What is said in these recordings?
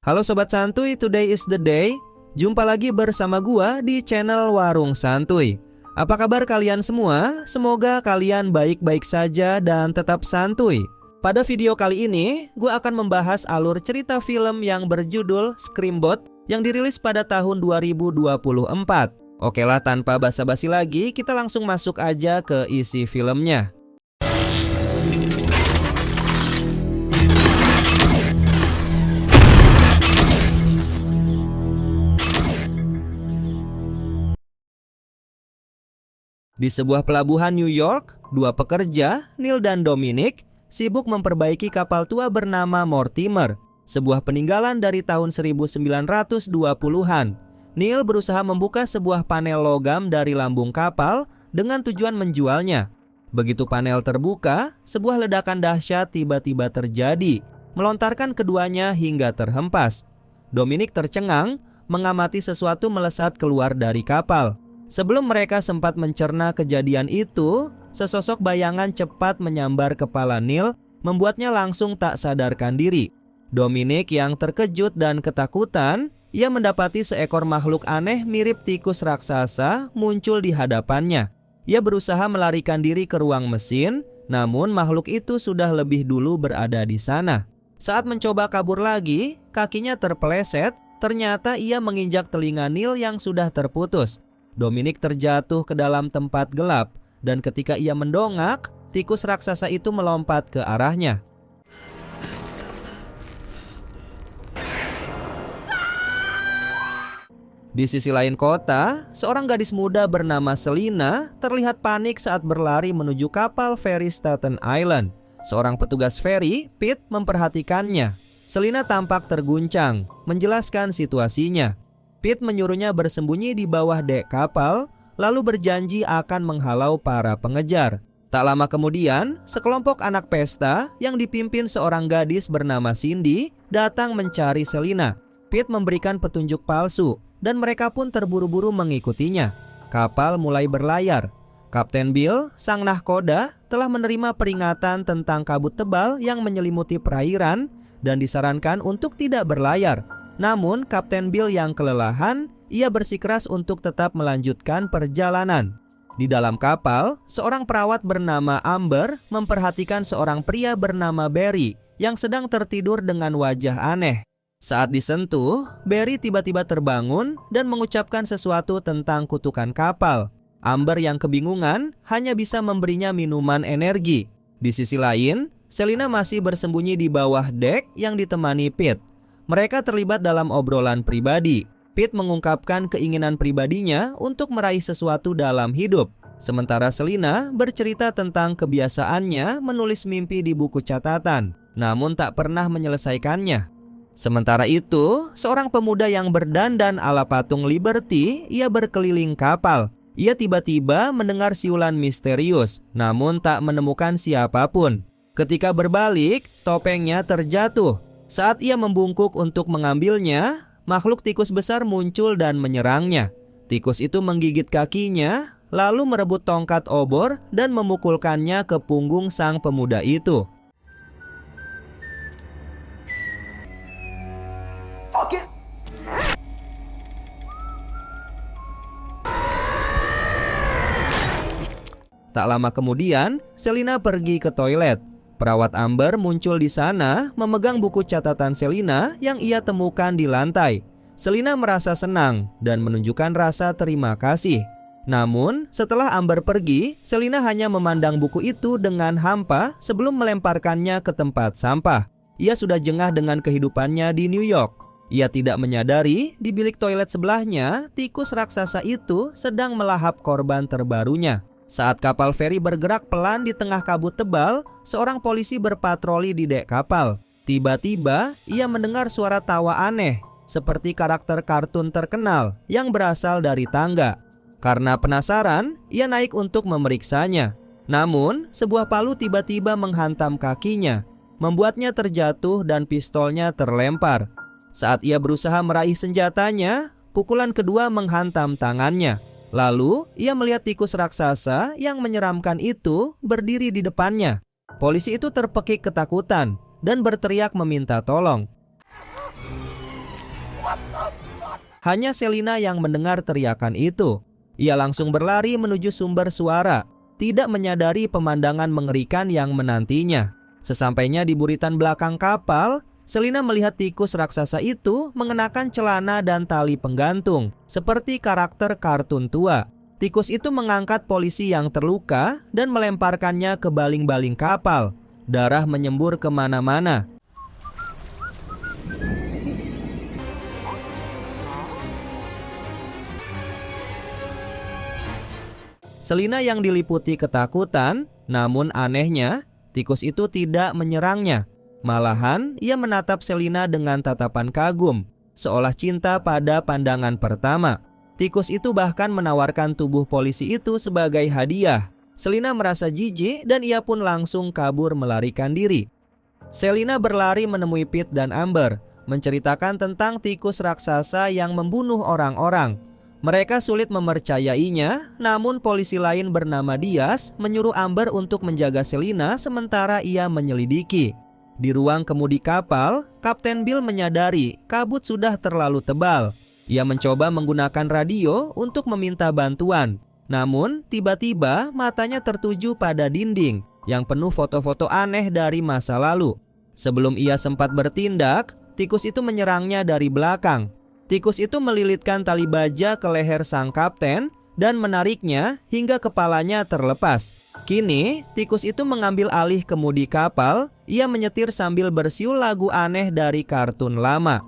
Halo Sobat Santuy, today is the day. Jumpa lagi bersama gua di channel Warung Santuy. Apa kabar kalian semua? Semoga kalian baik-baik saja dan tetap santuy. Pada video kali ini, gua akan membahas alur cerita film yang berjudul Screamboat yang dirilis pada tahun 2024. Oke lah, tanpa basa-basi lagi, kita langsung masuk aja ke isi filmnya. Di sebuah pelabuhan New York, dua pekerja, Neil dan Dominic, sibuk memperbaiki kapal tua bernama Mortimer, sebuah peninggalan dari tahun 1920-an. Neil berusaha membuka sebuah panel logam dari lambung kapal dengan tujuan menjualnya. Begitu panel terbuka, sebuah ledakan dahsyat tiba-tiba terjadi, melontarkan keduanya hingga terhempas. Dominic tercengang, mengamati sesuatu melesat keluar dari kapal. Sebelum mereka sempat mencerna kejadian itu, sesosok bayangan cepat menyambar kepala Neil, membuatnya langsung tak sadarkan diri. Dominic yang terkejut dan ketakutan, ia mendapati seekor makhluk aneh mirip tikus raksasa muncul di hadapannya. Ia berusaha melarikan diri ke ruang mesin, namun makhluk itu sudah lebih dulu berada di sana. Saat mencoba kabur lagi, kakinya terpeleset, ternyata ia menginjak telinga Neil yang sudah terputus. Dominic terjatuh ke dalam tempat gelap, dan ketika ia mendongak, tikus raksasa itu melompat ke arahnya. Di sisi lain kota, seorang gadis muda bernama Selina terlihat panik saat berlari menuju kapal feri Staten Island. Seorang petugas feri, Pete, memperhatikannya. Selina tampak terguncang, menjelaskan situasinya. Pete menyuruhnya bersembunyi di bawah dek kapal, lalu berjanji akan menghalau para pengejar. Tak lama kemudian, sekelompok anak pesta yang dipimpin seorang gadis bernama Cindy datang mencari Selina. Pete memberikan petunjuk palsu, dan mereka pun terburu-buru mengikutinya. Kapal mulai berlayar. Kapten Bill, sang nahkoda, telah menerima peringatan tentang kabut tebal yang menyelimuti perairan dan disarankan untuk tidak berlayar. Namun, Kapten Bill yang kelelahan, ia bersikeras untuk tetap melanjutkan perjalanan. Di dalam kapal, seorang perawat bernama Amber memperhatikan seorang pria bernama Barry yang sedang tertidur dengan wajah aneh. Saat disentuh, Barry tiba-tiba terbangun dan mengucapkan sesuatu tentang kutukan kapal. Amber yang kebingungan hanya bisa memberinya minuman energi. Di sisi lain, Selina masih bersembunyi di bawah dek yang ditemani Pete. Mereka terlibat dalam obrolan pribadi. Pete mengungkapkan keinginan pribadinya untuk meraih sesuatu dalam hidup. Sementara Selina bercerita tentang kebiasaannya menulis mimpi di buku catatan, namun tak pernah menyelesaikannya. Sementara itu, seorang pemuda yang berdandan ala patung Liberty, ia berkeliling kapal. Ia tiba-tiba mendengar siulan misterius, namun tak menemukan siapapun. Ketika berbalik, topengnya terjatuh. Saat ia membungkuk untuk mengambilnya, makhluk tikus besar muncul dan menyerangnya. Tikus itu menggigit kakinya, lalu merebut tongkat obor dan memukulkannya ke punggung sang pemuda itu. Tak lama kemudian, Selina pergi ke toilet. Perawat Amber muncul di sana memegang buku catatan Selina yang ia temukan di lantai. Selina merasa senang dan menunjukkan rasa terima kasih. Namun, setelah Amber pergi, Selina hanya memandang buku itu dengan hampa sebelum melemparkannya ke tempat sampah. Ia sudah jengah dengan kehidupannya di New York. Ia tidak menyadari di bilik toilet sebelahnya, tikus raksasa itu sedang melahap korban terbarunya. Saat kapal feri bergerak pelan di tengah kabut tebal, seorang polisi berpatroli di dek kapal. Tiba-tiba, ia mendengar suara tawa aneh, seperti karakter kartun terkenal yang berasal dari tangga. Karena penasaran, ia naik untuk memeriksanya. Namun, sebuah palu tiba-tiba menghantam kakinya, membuatnya terjatuh dan pistolnya terlempar. Saat ia berusaha meraih senjatanya, pukulan kedua menghantam tangannya. Lalu, ia melihat tikus raksasa yang menyeramkan itu berdiri di depannya. Polisi itu terpekik ketakutan dan berteriak meminta tolong. Hanya Selina yang mendengar teriakan itu. Ia langsung berlari menuju sumber suara, tidak menyadari pemandangan mengerikan yang menantinya. Sesampainya di buritan belakang kapal, Selina melihat tikus raksasa itu mengenakan celana dan tali penggantung, seperti karakter kartun tua. Tikus itu mengangkat polisi yang terluka dan melemparkannya ke baling-baling kapal. Darah menyembur kemana-mana. Selina yang diliputi ketakutan, namun anehnya, tikus itu tidak menyerangnya. Malahan, ia menatap Selina dengan tatapan kagum, seolah cinta pada pandangan pertama. Tikus itu bahkan menawarkan tubuh polisi itu sebagai hadiah. Selina merasa jijik dan ia pun langsung kabur melarikan diri. Selina berlari menemui Pete dan Amber, menceritakan tentang tikus raksasa yang membunuh orang-orang. Mereka sulit mempercayainya, namun polisi lain bernama Diaz menyuruh Amber untuk menjaga Selina sementara ia menyelidiki. Di ruang kemudi kapal, Kapten Bill menyadari kabut sudah terlalu tebal. Ia mencoba menggunakan radio untuk meminta bantuan. Namun, tiba-tiba matanya tertuju pada dinding yang penuh foto-foto aneh dari masa lalu. Sebelum ia sempat bertindak, tikus itu menyerangnya dari belakang. Tikus itu melilitkan tali baja ke leher sang kapten dan menariknya hingga kepalanya terlepas. Kini, tikus itu mengambil alih kemudi kapal. Ia menyetir sambil bersiul lagu aneh dari kartun lama.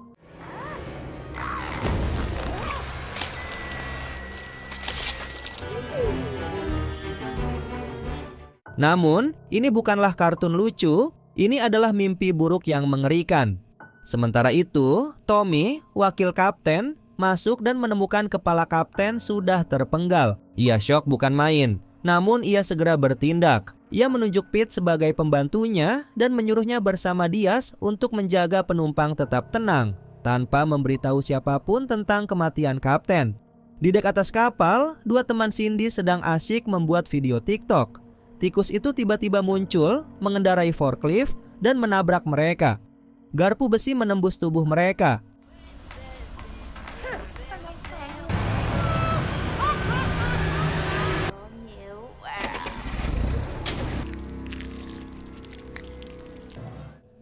Namun, ini bukanlah kartun lucu, ini adalah mimpi buruk yang mengerikan. Sementara itu, Tommy, wakil kapten, masuk dan menemukan kepala kapten sudah terpenggal. Ia syok bukan main, namun ia segera bertindak. Ia menunjuk Pete sebagai pembantunya dan menyuruhnya bersama Diaz untuk menjaga penumpang tetap tenang, tanpa memberitahu siapapun tentang kematian kapten. Di dek atas kapal, dua teman Cindy sedang asyik membuat video TikTok. Tikus itu tiba-tiba muncul, mengendarai forklift dan menabrak mereka. Garpu besi menembus tubuh mereka.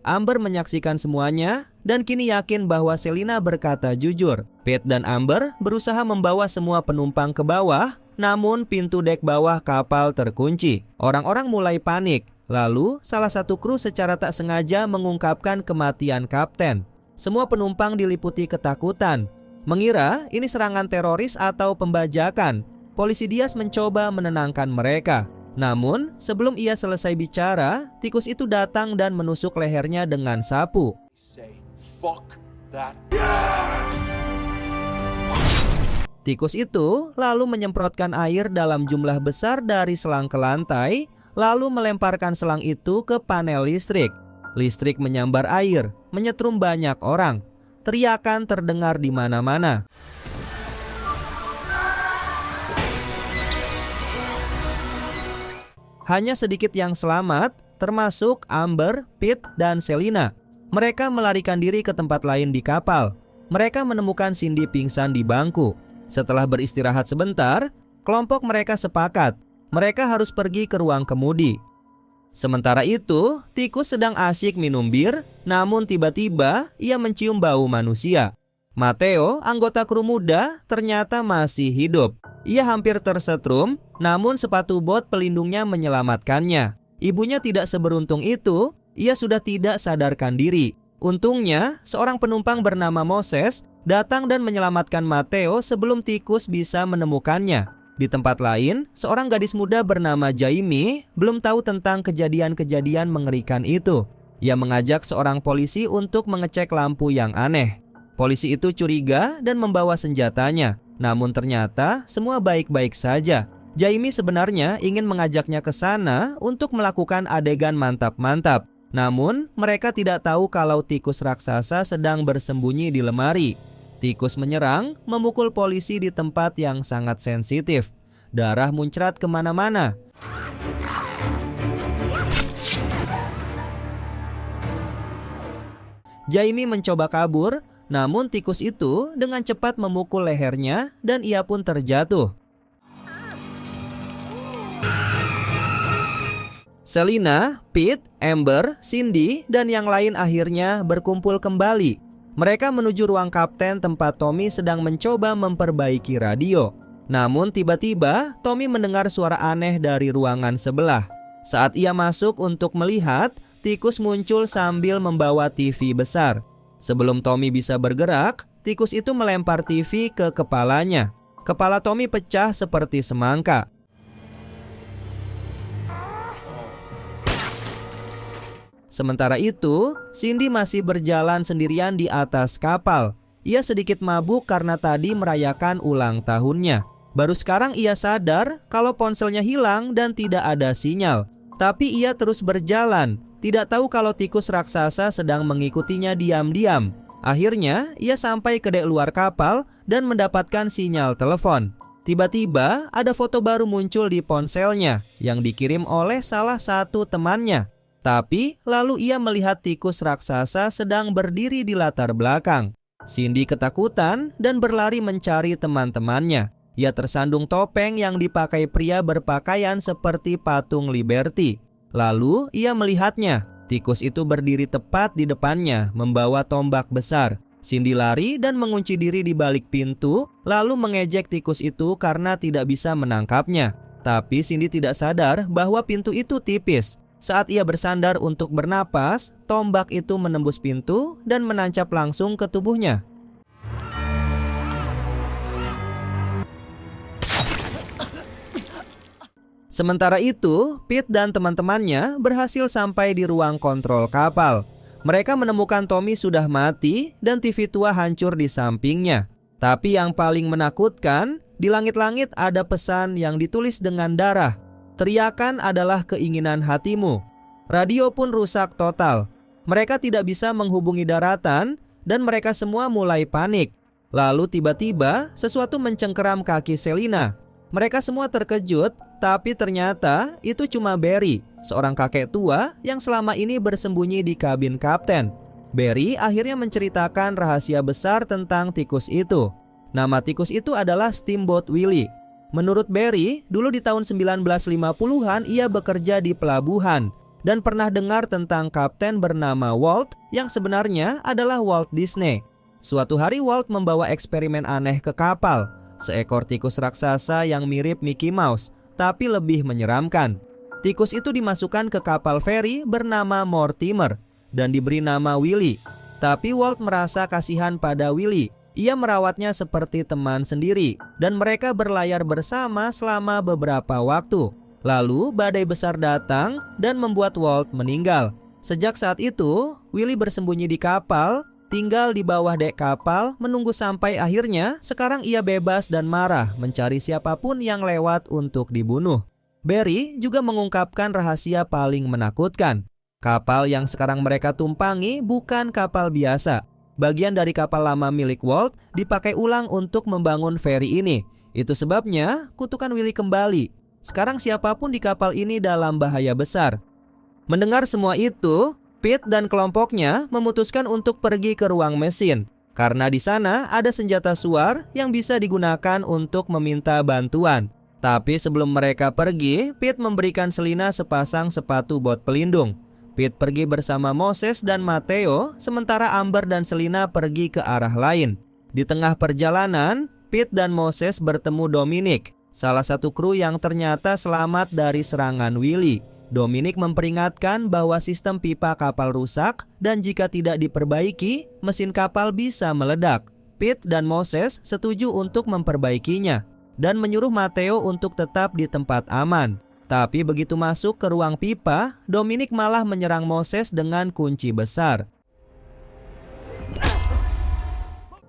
Amber menyaksikan semuanya dan kini yakin bahwa Selina berkata jujur. Pete dan Amber berusaha membawa semua penumpang ke bawah, namun pintu dek bawah kapal terkunci. Orang-orang mulai panik. Lalu, salah satu kru secara tak sengaja mengungkapkan kematian kapten. Semua penumpang diliputi ketakutan, mengira ini serangan teroris atau pembajakan. Polisi Diaz mencoba menenangkan mereka. Namun, sebelum ia selesai bicara, tikus itu datang dan menusuk lehernya dengan sapu. Tikus itu lalu menyemprotkan air dalam jumlah besar dari selang ke lantai, lalu melemparkan selang itu ke panel listrik. Listrik menyambar air, menyetrum banyak orang. Teriakan terdengar di mana-mana. Hanya sedikit yang selamat, termasuk Amber, Pete, dan Selina. Mereka melarikan diri ke tempat lain di kapal. Mereka menemukan Cindy pingsan di bangku. Setelah beristirahat sebentar, kelompok mereka sepakat mereka harus pergi ke ruang kemudi. Sementara itu, tikus sedang asyik minum bir, namun tiba-tiba ia mencium bau manusia. Matteo, anggota kru muda, ternyata masih hidup. Ia hampir tersetrum, namun sepatu bot pelindungnya menyelamatkannya. Ibunya tidak seberuntung itu, ia sudah tidak sadarkan diri. Untungnya, seorang penumpang bernama Moses datang dan menyelamatkan Matteo sebelum tikus bisa menemukannya. Di tempat lain, seorang gadis muda bernama Jamie belum tahu tentang kejadian-kejadian mengerikan itu. Ia mengajak seorang polisi untuk mengecek lampu yang aneh. Polisi itu curiga dan membawa senjatanya. Namun ternyata semua baik-baik saja. Jamie sebenarnya ingin mengajaknya ke sana untuk melakukan adegan mantap-mantap. Namun mereka tidak tahu kalau tikus raksasa sedang bersembunyi di lemari. Tikus menyerang, memukul polisi di tempat yang sangat sensitif. Darah muncrat kemana-mana. Jamie mencoba kabur, Namun tikus itu dengan cepat memukul lehernya dan ia pun terjatuh. Selina, Pete, Amber, Cindy, dan yang lain akhirnya berkumpul kembali. Mereka menuju ruang kapten tempat Tommy sedang mencoba memperbaiki radio. Namun tiba-tiba Tommy mendengar suara aneh dari ruangan sebelah. Saat ia masuk untuk melihat, tikus muncul sambil membawa TV besar. Sebelum Tommy bisa bergerak, tikus itu melempar TV ke kepalanya. Kepala Tommy pecah seperti semangka. Sementara itu, Cindy masih berjalan sendirian di atas kapal. Ia sedikit mabuk karena tadi merayakan ulang tahunnya. Baru sekarang ia sadar kalau ponselnya hilang dan tidak ada sinyal. Tapi ia terus berjalan, tidak tahu kalau tikus raksasa sedang mengikutinya diam-diam. Akhirnya, ia sampai ke dek luar kapal dan mendapatkan sinyal telepon. Tiba-tiba, ada foto baru muncul di ponselnya yang dikirim oleh salah satu temannya. Tapi, lalu ia melihat tikus raksasa sedang berdiri di latar belakang. Cindy ketakutan dan berlari mencari teman-temannya. Ia tersandung topeng yang dipakai pria berpakaian seperti patung Liberty. Lalu ia melihatnya. Tikus itu berdiri tepat di depannya membawa tombak besar. Cindy lari dan mengunci diri di balik pintu, lalu mengejek tikus itu karena tidak bisa menangkapnya. Tapi Cindy tidak sadar bahwa pintu itu tipis. Saat ia bersandar untuk bernapas, tombak itu menembus pintu dan menancap langsung ke tubuhnya. Sementara itu, Pete dan teman-temannya berhasil sampai di ruang kontrol kapal. Mereka menemukan Tommy sudah mati dan TV tua hancur di sampingnya. Tapi yang paling menakutkan, di langit-langit ada pesan yang ditulis dengan darah. Teriakan adalah keinginan hatimu. Radio pun rusak total. Mereka tidak bisa menghubungi daratan dan mereka semua mulai panik. Lalu tiba-tiba sesuatu mencengkeram kaki Selina. Mereka semua terkejut, tapi ternyata itu cuma Barry, seorang kakek tua yang selama ini bersembunyi di kabin kapten. Barry akhirnya menceritakan rahasia besar tentang tikus itu. Nama tikus itu adalah Steamboat Willie. Menurut Barry, dulu di tahun 1950-an ia bekerja di pelabuhan dan pernah dengar tentang kapten bernama Walt yang sebenarnya adalah Walt Disney. Suatu hari Walt membawa eksperimen aneh ke kapal. Seekor tikus raksasa yang mirip Mickey Mouse, tapi lebih menyeramkan. Tikus itu dimasukkan ke kapal feri bernama Mortimer dan diberi nama Willie. Tapi Walt merasa kasihan pada Willie. Ia merawatnya seperti teman sendiri dan mereka berlayar bersama selama beberapa waktu. Lalu badai besar datang dan membuat Walt meninggal. Sejak saat itu, Willie bersembunyi di kapal, tinggal di bawah dek kapal, menunggu sampai akhirnya sekarang ia bebas dan marah mencari siapapun yang lewat untuk dibunuh. Barry juga mengungkapkan rahasia paling menakutkan. Kapal yang sekarang mereka tumpangi bukan kapal biasa. Bagian dari kapal lama milik Walt dipakai ulang untuk membangun feri ini. Itu sebabnya kutukan Willie kembali. Sekarang siapapun di kapal ini dalam bahaya besar. Mendengar semua itu, Pete dan kelompoknya memutuskan untuk pergi ke ruang mesin karena di sana ada senjata suar yang bisa digunakan untuk meminta bantuan. Tapi sebelum mereka pergi, Pete memberikan Selina sepasang sepatu bot pelindung. Pete pergi bersama Moses dan Matteo, sementara Amber dan Selina pergi ke arah lain. Di tengah perjalanan, Pete dan Moses bertemu Dominic, salah satu kru yang ternyata selamat dari serangan Willie. Dominic memperingatkan bahwa sistem pipa kapal rusak dan jika tidak diperbaiki, mesin kapal bisa meledak. Pete dan Moses setuju untuk memperbaikinya dan menyuruh Matteo untuk tetap di tempat aman. Tapi begitu masuk ke ruang pipa, Dominic malah menyerang Moses dengan kunci besar.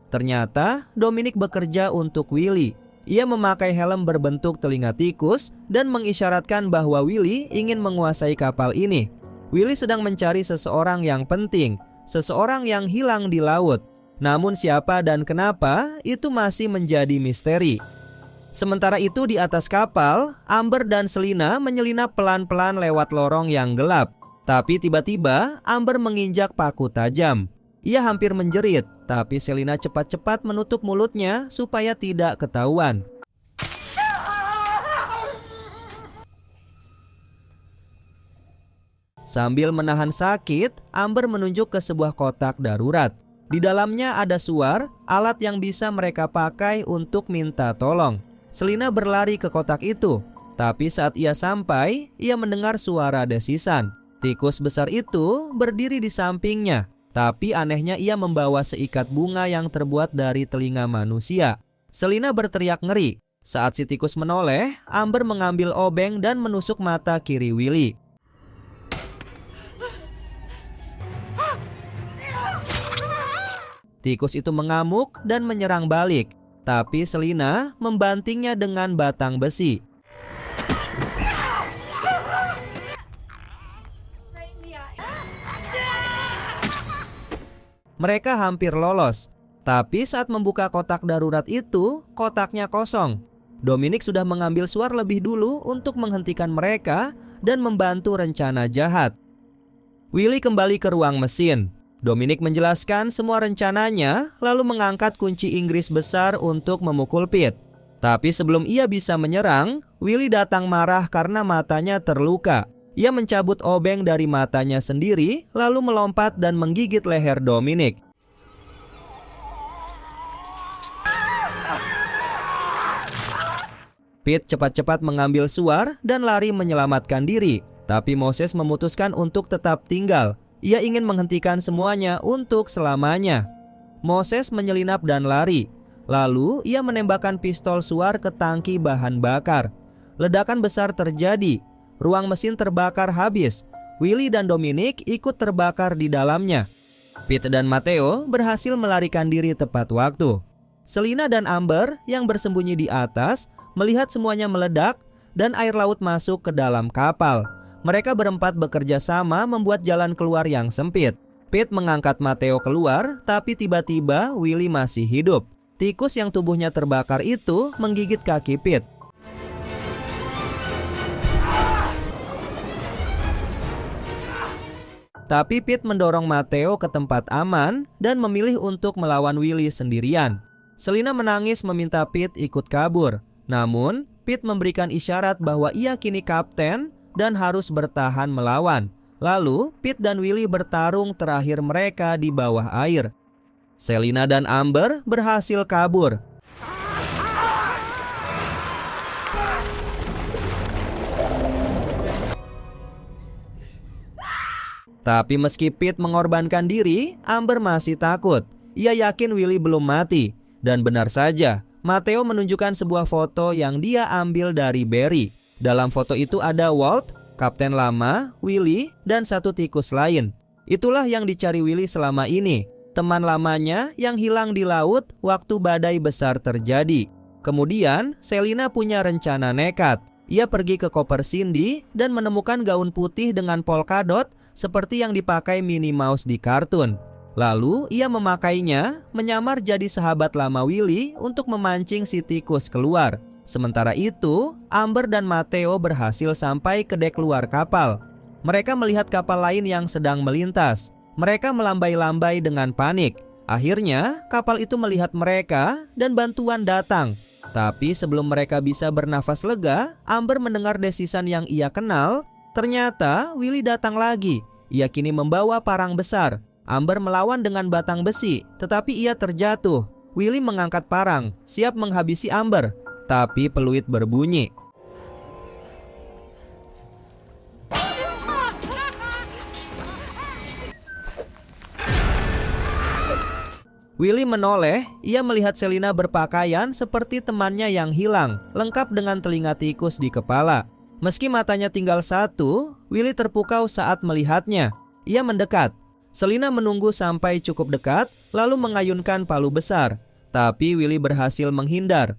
Ternyata Dominic bekerja untuk Willie. Ia memakai helm berbentuk telinga tikus dan mengisyaratkan bahwa Willie ingin menguasai kapal ini. Willie sedang mencari seseorang yang penting, seseorang yang hilang di laut. Namun siapa dan kenapa itu masih menjadi misteri. Sementara itu di atas kapal, Amber dan Selina menyelinap pelan-pelan lewat lorong yang gelap. Tapi tiba-tiba Amber menginjak paku tajam. Ia hampir menjerit. tapi Selina cepat-cepat menutup mulutnya supaya tidak ketahuan. Sambil menahan sakit, Amber menunjuk ke sebuah kotak darurat. Di dalamnya ada suar, alat yang bisa mereka pakai untuk minta tolong. Selina berlari ke kotak itu, tapi saat ia sampai, ia mendengar suara desisan. Tikus besar itu berdiri di sampingnya, tapi anehnya ia membawa seikat bunga yang terbuat dari telinga manusia. Selina berteriak ngeri. Saat si tikus menoleh, Amber mengambil obeng dan menusuk mata kiri Willy. Tikus itu mengamuk dan menyerang balik, tapi Selina membantingnya dengan batang besi. Mereka hampir lolos, tapi saat membuka kotak darurat itu, kotaknya kosong. Dominic sudah mengambil suar lebih dulu untuk menghentikan mereka dan membantu rencana jahat. Willy kembali ke ruang mesin. Dominic menjelaskan semua rencananya, lalu mengangkat kunci Inggris besar untuk memukul Pete. Tapi sebelum ia bisa menyerang, Willy datang marah karena matanya terluka. Ia mencabut obeng dari matanya sendiri, lalu melompat dan menggigit leher Dominic. Pete cepat-cepat mengambil suar dan lari menyelamatkan diri, tapi Moses memutuskan untuk tetap tinggal. Ia ingin menghentikan semuanya untuk selamanya. Moses menyelinap dan lari. Lalu ia menembakkan pistol suar ke tangki bahan bakar. Ledakan besar terjadi. Ruang mesin terbakar habis. Willy dan Dominic ikut terbakar di dalamnya. Pete dan Matteo berhasil melarikan diri tepat waktu. Selina dan Amber yang bersembunyi di atas melihat semuanya meledak dan air laut masuk ke dalam kapal. Mereka berempat bekerja sama membuat jalan keluar yang sempit. Pete mengangkat Matteo keluar, tapi tiba-tiba Willy masih hidup. Tikus yang tubuhnya terbakar itu menggigit kaki Pete. Tapi Pete mendorong Matteo ke tempat aman dan memilih untuk melawan Willy sendirian. Selina menangis meminta Pete ikut kabur. Namun, Pete memberikan isyarat bahwa ia kini kapten dan harus bertahan melawan. Lalu, Pete dan Willy bertarung terakhir mereka di bawah air. Selina dan Amber berhasil kabur. Tapi meski Pete mengorbankan diri, Amber masih takut. Ia yakin Willy belum mati. Dan benar saja, Matteo menunjukkan sebuah foto yang dia ambil dari Barry. Dalam foto itu ada Walt, kapten lama, Willy, dan satu tikus lain. Itulah yang dicari Willy selama ini, teman lamanya yang hilang di laut waktu badai besar terjadi. Kemudian, Selina punya rencana nekat. Ia pergi ke koper Cindy dan menemukan gaun putih dengan polkadot seperti yang dipakai Minnie Mouse di kartun. Lalu, ia memakainya menyamar jadi sahabat lama Willy untuk memancing si tikus keluar. Sementara itu, Amber dan Matteo berhasil sampai ke dek luar kapal. Mereka melihat kapal lain yang sedang melintas. Mereka melambai-lambai dengan panik. Akhirnya, kapal itu melihat mereka dan bantuan datang. Tapi sebelum mereka bisa bernafas lega, Amber mendengar desisan yang ia kenal. Ternyata Willy datang lagi. Ia kini membawa parang besar. Amber melawan dengan batang besi, tetapi ia terjatuh. Willy mengangkat parang, siap menghabisi Amber. Tapi peluit berbunyi. Willy menoleh, ia melihat Selina berpakaian seperti temannya yang hilang, lengkap dengan telinga tikus di kepala. Meski matanya tinggal satu, Willy terpukau saat melihatnya. Ia mendekat. Selina menunggu sampai cukup dekat, lalu mengayunkan palu besar. Tapi Willy berhasil menghindar.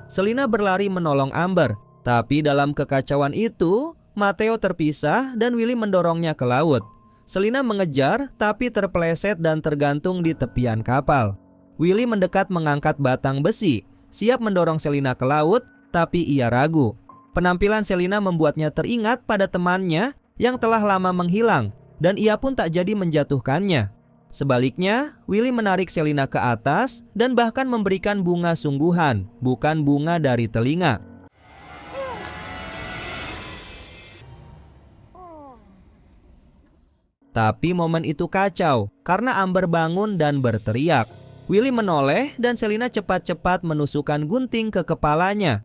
Selina berlari menolong Amber, tapi dalam kekacauan itu, Matteo terpisah dan Willy mendorongnya ke laut. Selina mengejar, tapi terpeleset dan tergantung di tepian kapal. Willy mendekat mengangkat batang besi, siap mendorong Selina ke laut, tapi ia ragu. Penampilan Selina membuatnya teringat pada temannya yang telah lama menghilang dan ia pun tak jadi menjatuhkannya. Sebaliknya, Willy menarik Selina ke atas dan bahkan memberikan bunga sungguhan, bukan bunga dari telinga. Tapi momen itu kacau karena Amber bangun dan berteriak. Willy menoleh dan Selina cepat-cepat menusukkan gunting ke kepalanya.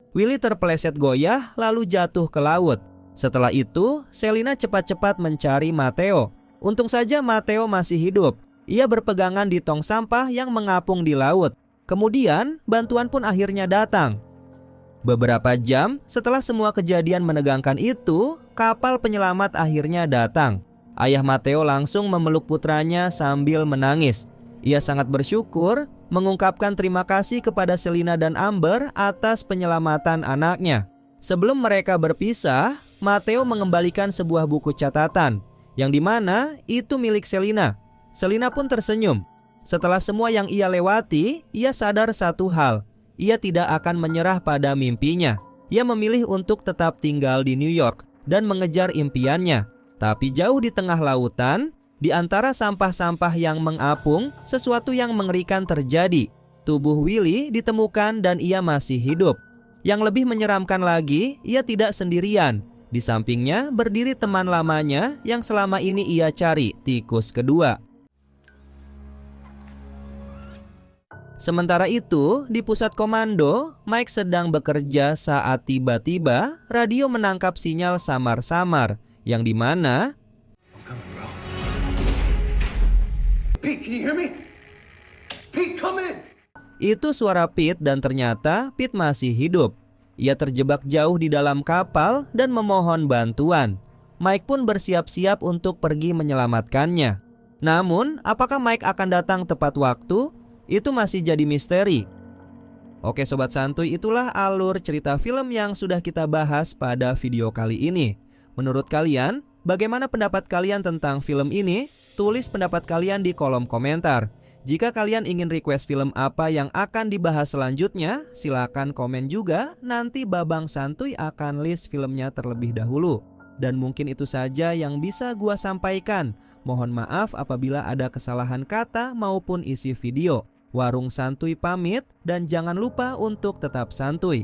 Willy terpeleset goyah lalu jatuh ke laut. Setelah itu, Selina cepat-cepat mencari Matteo. Untung saja Matteo masih hidup. Ia berpegangan di tong sampah yang mengapung di laut. Kemudian, bantuan pun akhirnya datang. Beberapa jam setelah semua kejadian menegangkan itu, kapal penyelamat akhirnya datang. Ayah Matteo langsung memeluk putranya sambil menangis. Ia sangat bersyukur, mengungkapkan terima kasih kepada Selina dan Amber atas penyelamatan anaknya. Sebelum mereka berpisah, Matteo mengembalikan sebuah buku catatan, yang dimana itu milik Selina. Selina pun tersenyum. Setelah semua yang ia lewati, ia sadar satu hal. Ia tidak akan menyerah pada mimpinya. Ia memilih untuk tetap tinggal di New York dan mengejar impiannya. Tapi jauh di tengah lautan, di antara sampah-sampah yang mengapung, sesuatu yang mengerikan terjadi. Tubuh Willy ditemukan dan ia masih hidup. Yang lebih menyeramkan lagi, ia tidak sendirian. Di sampingnya berdiri teman lamanya yang selama ini ia cari, tikus kedua. Sementara itu, di pusat komando, Mike sedang bekerja saat tiba-tiba radio menangkap sinyal samar-samar, yang dimana Pete, can you hear me? Pete, come in. itu suara Pete dan ternyata Pete masih hidup. Ia terjebak jauh di dalam kapal dan memohon bantuan. Mike pun bersiap-siap untuk pergi menyelamatkannya. Namun, apakah Mike akan datang tepat waktu? Itu masih jadi misteri. Oke Sobat Santuy, itulah alur cerita film yang sudah kita bahas pada video kali ini. Menurut kalian, bagaimana pendapat kalian tentang film ini? Tulis pendapat kalian di kolom komentar. Jika kalian ingin request film apa yang akan dibahas selanjutnya, silakan komen juga. Nanti Babang Santuy akan list filmnya terlebih dahulu. Dan mungkin itu saja yang bisa gua sampaikan. Mohon maaf apabila ada kesalahan kata maupun isi video. Warung Santuy pamit dan jangan lupa untuk tetap santuy.